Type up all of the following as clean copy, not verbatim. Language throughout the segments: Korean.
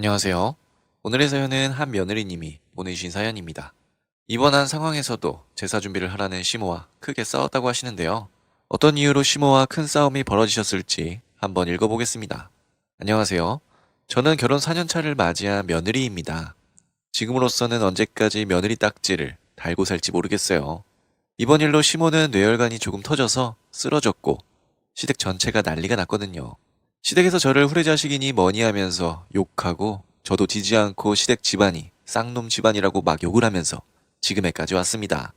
안녕하세요. 오늘의 사연은 한 며느리님이 보내주신 사연입니다. 이번 한 상황에서도 제사 준비를 하라는 시모와 크게 싸웠다고 하시는데요. 어떤 이유로 시모와 큰 싸움이 벌어지셨을지 한번 읽어보겠습니다. 안녕하세요. 저는 결혼 4년 차를 맞이한 며느리입니다. 지금으로서는 언제까지 며느리 딱지를 달고 살지 모르겠어요. 이번 일로 시모는 뇌혈관이 조금 터져서 쓰러졌고 시댁 전체가 난리가 났거든요. 시댁에서 저를 후레자식이니 뭐니 하면서 욕하고 저도 지지 않고 시댁 집안이 쌍놈 집안이라고 막 욕을 하면서 지금에까지 왔습니다.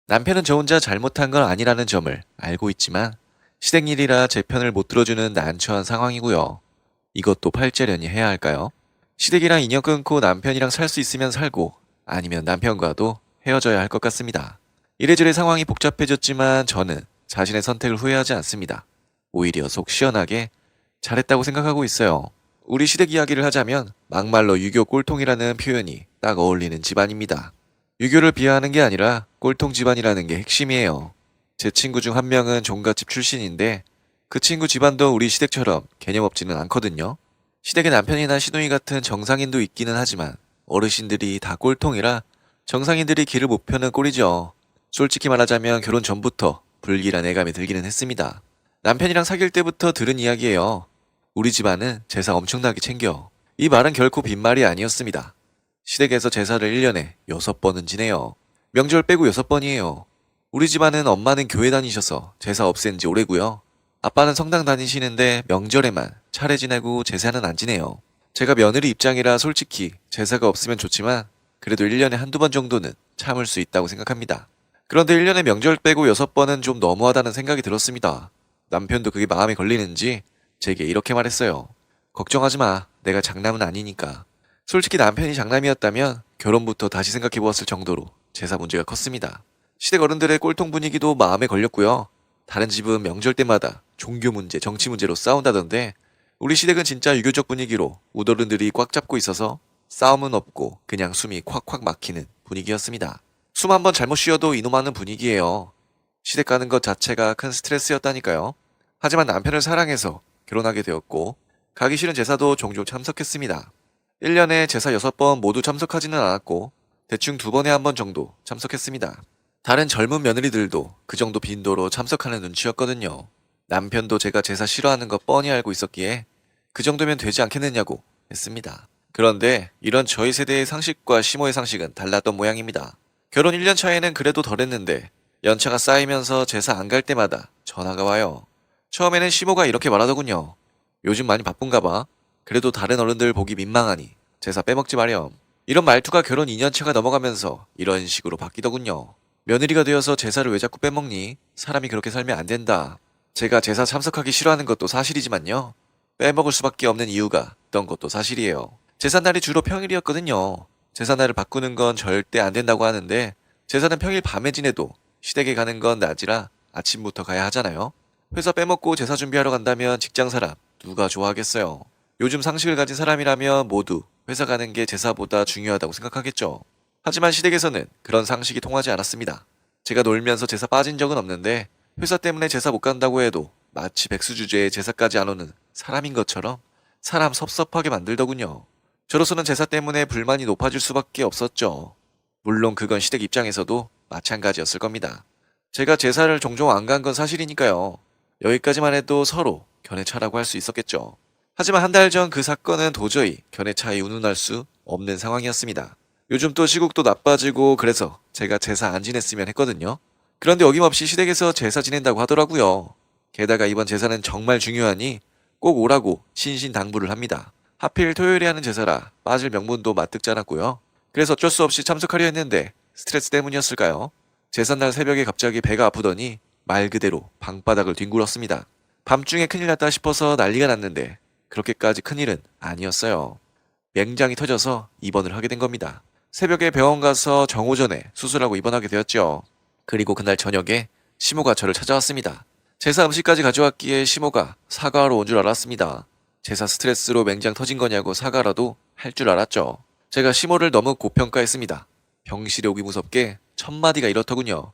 남편은 저 혼자 잘못한 건 아니라는 점을 알고 있지만 시댁 일이라 제 편을 못 들어주는 난처한 상황이고요. 이것도 팔자련이 해야 할까요? 시댁이랑 인연 끊고 남편이랑 살 수 있으면 살고 아니면 남편과도 헤어져야 할 것 같습니다. 이래저래 상황이 복잡해졌지만 저는 자신의 선택을 후회하지 않습니다. 오히려 속 시원하게 잘했다고 생각하고 있어요. 우리 시댁 이야기를 하자면 막말로 유교 꼴통이라는 표현이 딱 어울리는 집안입니다. 유교를 비하하는 게 아니라 꼴통 집안이라는 게 핵심이에요. 제 친구 중 한 명은 종갓집 출신인데 그 친구 집안도 우리 시댁처럼 개념 없지는 않거든요. 시댁에 남편이나 시누이 같은 정상인도 있기는 하지만 어르신들이 다 꼴통이라 정상인들이 길을 못 펴는 꼴이죠. 솔직히 말하자면 결혼 전부터 불길한 애감이 들기는 했습니다. 남편이랑 사귈 때부터 들은 이야기예요. 우리 집안은 제사 엄청나게 챙겨. 이 말은 결코 빈말이 아니었습니다. 시댁에서 제사를 1년에 6번은 지내요. 명절 빼고 6번이에요. 우리 집안은 엄마는 교회 다니셔서 제사 없앤 지 오래고요. 아빠는 성당 다니시는데 명절에만 차례 지내고 제사는 안 지내요. 제가 며느리 입장이라 솔직히 제사가 없으면 좋지만 그래도 1년에 한두 번 정도는 참을 수 있다고 생각합니다. 그런데 1년에 명절 빼고 6번은 좀 너무하다는 생각이 들었습니다. 남편도 그게 마음에 걸리는지 제게 이렇게 말했어요. 걱정하지 마. 내가 장남은 아니니까. 솔직히 남편이 장남이었다면 결혼부터 다시 생각해 보았을 정도로 제사 문제가 컸습니다. 시댁 어른들의 꼴통 분위기도 마음에 걸렸고요. 다른 집은 명절 때마다 종교 문제, 정치 문제로 싸운다던데 우리 시댁은 진짜 유교적 분위기로 우더른들이 꽉 잡고 있어서 싸움은 없고 그냥 숨이 콱콱 막히는 분위기였습니다. 숨 한번 잘못 쉬어도 이놈하는 분위기예요. 시댁 가는 것 자체가 큰 스트레스였다니까요. 하지만 남편을 사랑해서 결혼하게 되었고 가기 싫은 제사도 종종 참석했습니다. 1년에 제사 6번 모두 참석하지는 않았고 대충 2번에 한 번 정도 참석했습니다. 다른 젊은 며느리들도 그 정도 빈도로 참석하는 눈치였거든요. 남편도 제가 제사 싫어하는 거 뻔히 알고 있었기에 그 정도면 되지 않겠느냐고 했습니다. 그런데 이런 저희 세대의 상식과 시모의 상식은 달랐던 모양입니다. 결혼 1년 차에는 그래도 덜했는데 연차가 쌓이면서 제사 안 갈 때마다 전화가 와요. 처음에는 시모가 이렇게 말하더군요. 요즘 많이 바쁜가 봐. 그래도 다른 어른들 보기 민망하니 제사 빼먹지 마렴. 이런 말투가 결혼 2년차가 넘어가면서 이런 식으로 바뀌더군요. 며느리가 되어서 제사를 왜 자꾸 빼먹니? 사람이 그렇게 살면 안 된다. 제가 제사 참석하기 싫어하는 것도 사실이지만요. 빼먹을 수밖에 없는 이유가 있던 것도 사실이에요. 제삿날이 주로 평일이었거든요. 제삿날을 바꾸는 건 절대 안 된다고 하는데 제사는 평일 밤에 지내도 시댁에 가는 건 낮이라 아침부터 가야 하잖아요. 회사 빼먹고 제사 준비하러 간다면 직장 사람 누가 좋아하겠어요. 요즘 상식을 가진 사람이라면 모두 회사 가는 게 제사보다 중요하다고 생각하겠죠. 하지만 시댁에서는 그런 상식이 통하지 않았습니다. 제가 놀면서 제사 빠진 적은 없는데 회사 때문에 제사 못 간다고 해도 마치 백수주제에 제사까지 안 오는 사람인 것처럼 사람 섭섭하게 만들더군요. 저로서는 제사 때문에 불만이 높아질 수밖에 없었죠. 물론 그건 시댁 입장에서도 마찬가지였을 겁니다. 제가 제사를 종종 안 간 건 사실이니까요. 여기까지만 해도 서로 견해차라고 할 수 있었겠죠. 하지만 한 달 전 그 사건은 도저히 견해차에 운운할 수 없는 상황이었습니다. 요즘 또 시국도 나빠지고 그래서 제가 제사 안 지냈으면 했거든요. 그런데 어김없이 시댁에서 제사 지낸다고 하더라고요. 게다가 이번 제사는 정말 중요하니 꼭 오라고 신신당부를 합니다. 하필 토요일에 하는 제사라 빠질 명분도 마뜩지 않았고요. 그래서 어쩔 수 없이 참석하려 했는데 스트레스 때문이었을까요? 제삿날 새벽에 갑자기 배가 아프더니 말 그대로 방바닥을 뒹굴었습니다. 밤중에 큰일 났다 싶어서 난리가 났는데 그렇게까지 큰일은 아니었어요. 맹장이 터져서 입원을 하게 된 겁니다. 새벽에 병원 가서 정오전에 수술하고 입원하게 되었죠. 그리고 그날 저녁에 시모가 저를 찾아왔습니다. 제사 음식까지 가져왔기에 시모가 사과하러 온 줄 알았습니다. 제사 스트레스로 맹장 터진 거냐고 사과라도 할 줄 알았죠. 제가 시모를 너무 고평가했습니다. 병실에 오기 무섭게 첫마디가 이렇더군요.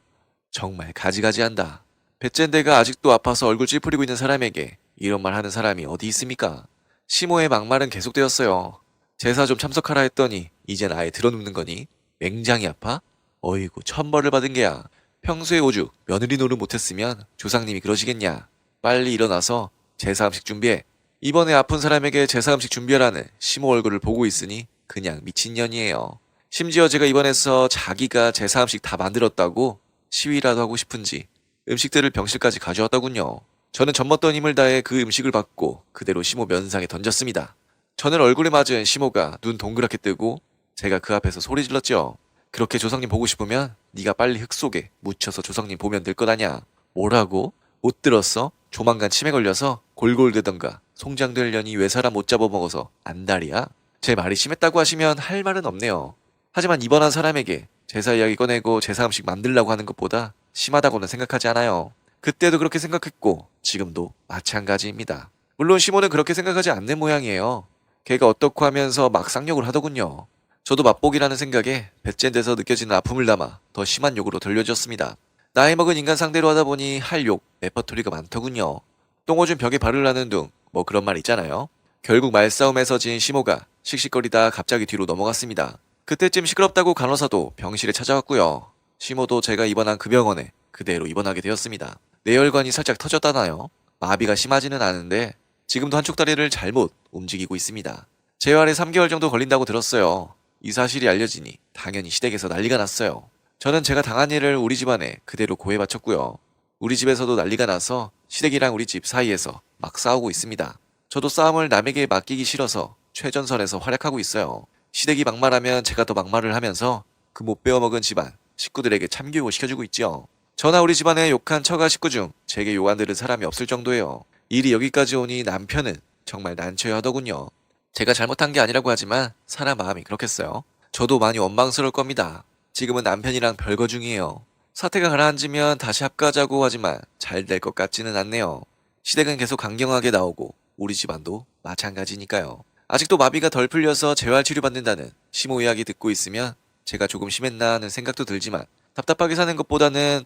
정말 가지가지한다. 배쨘데가 아직도 아파서 얼굴 찌푸리고 있는 사람에게 이런 말 하는 사람이 어디 있습니까? 시모의 막말은 계속되었어요. 제사 좀 참석하라 했더니 이젠 아예 들어눕는 거니? 맹장이 아파? 어이구 천벌을 받은 게야. 평소에 오죽 며느리 노릇 못했으면 조상님이 그러시겠냐. 빨리 일어나서 제사 음식 준비해. 이번에 아픈 사람에게 제사 음식 준비하라는 시모 얼굴을 보고 있으니 그냥 미친년이에요. 심지어 제가 입원해서 자기가 제사 음식 다 만들었다고 시위라도 하고 싶은지 음식들을 병실까지 가져왔더군요. 저는 젖먹던 힘을 다해 그 음식을 받고 그대로 시모 면상에 던졌습니다. 저는 얼굴에 맞은 시모가 눈 동그랗게 뜨고 제가 그 앞에서 소리 질렀죠. 그렇게 조상님 보고 싶으면 네가 빨리 흙 속에 묻혀서 조상님 보면 될 것 아냐. 뭐라고? 못 들었어? 조만간 치매 걸려서 골골대던가 송장되려니 왜 사람 못 잡아먹어서 안달이야? 제 말이 심했다고 하시면 할 말은 없네요. 하지만 입원한 사람에게 제사 이야기 꺼내고 제사 음식 만들라고 하는 것보다 심하다고는 생각하지 않아요. 그때도 그렇게 생각했고 지금도 마찬가지입니다. 물론 시모는 그렇게 생각하지 않는 모양이에요. 걔가 어떻고 하면서 막 쌍욕을 하더군요. 저도 맛보기라는 생각에 배째 돼서 느껴지는 아픔을 담아 더 심한 욕으로 돌려줬습니다. 나이 먹은 인간 상대로 하다 보니 할 욕, 레퍼토리가 많더군요. 똥오줌 벽에 발을 하는 둥, 뭐 그런 말 있잖아요. 결국 말싸움에서 진 시모가 씩씩거리다 갑자기 뒤로 넘어갔습니다. 그때쯤 시끄럽다고 간호사도 병실에 찾아왔고요. 시모도 제가 입원한 그 병원에 그대로 입원하게 되었습니다. 뇌혈관이 살짝 터졌다나요? 마비가 심하지는 않은데 지금도 한쪽 다리를 잘못 움직이고 있습니다. 재활에 3개월 정도 걸린다고 들었어요. 이 사실이 알려지니 당연히 시댁에서 난리가 났어요. 저는 제가 당한 일을 우리 집안에 그대로 고해 바쳤고요. 우리 집에서도 난리가 나서 시댁이랑 우리 집 사이에서 막 싸우고 있습니다. 저도 싸움을 남에게 맡기기 싫어서 최전선에서 활약하고 있어요. 시댁이 막말하면 제가 더 막말을 하면서 그 못 배워먹은 집안 식구들에게 참교육을 시켜주고 있죠. 저나 우리 집안에 욕한 처가 식구 중 제게 욕 안 들은 사람이 없을 정도예요. 일이 여기까지 오니 남편은 정말 난처해 하더군요. 제가 잘못한 게 아니라고 하지만 사람 마음이 그렇겠어요. 저도 많이 원망스러울 겁니다. 지금은 남편이랑 별거 중이에요. 사태가 가라앉으면 다시 합가자고 하지만 잘 될 것 같지는 않네요. 시댁은 계속 강경하게 나오고 우리 집안도 마찬가지니까요. 아직도 마비가 덜 풀려서 재활 치료받는다는 시모 이야기 듣고 있으면 제가 조금 심했나 하는 생각도 들지만 답답하게 사는 것보다는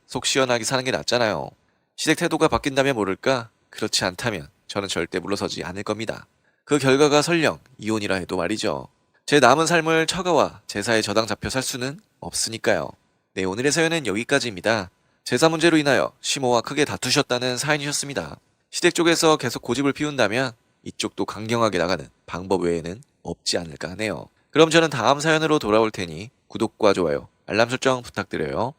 속 시원하게 사는 게 낫잖아요. 시댁 태도가 바뀐다면 모를까? 그렇지 않다면 저는 절대 물러서지 않을 겁니다. 그 결과가 설령 이혼이라 해도 말이죠. 제 남은 삶을 처가와 제사에 저당 잡혀 살 수는 없으니까요. 네, 오늘의 사연은 여기까지입니다. 제사 문제로 인하여 시모와 크게 다투셨다는 사연이셨습니다. 시댁 쪽에서 계속 고집을 피운다면 이쪽도 강경하게 나가는 방법 외에는 없지 않을까 하네요. 그럼 저는 다음 사연으로 돌아올 테니 구독과 좋아요, 알람 설정 부탁드려요.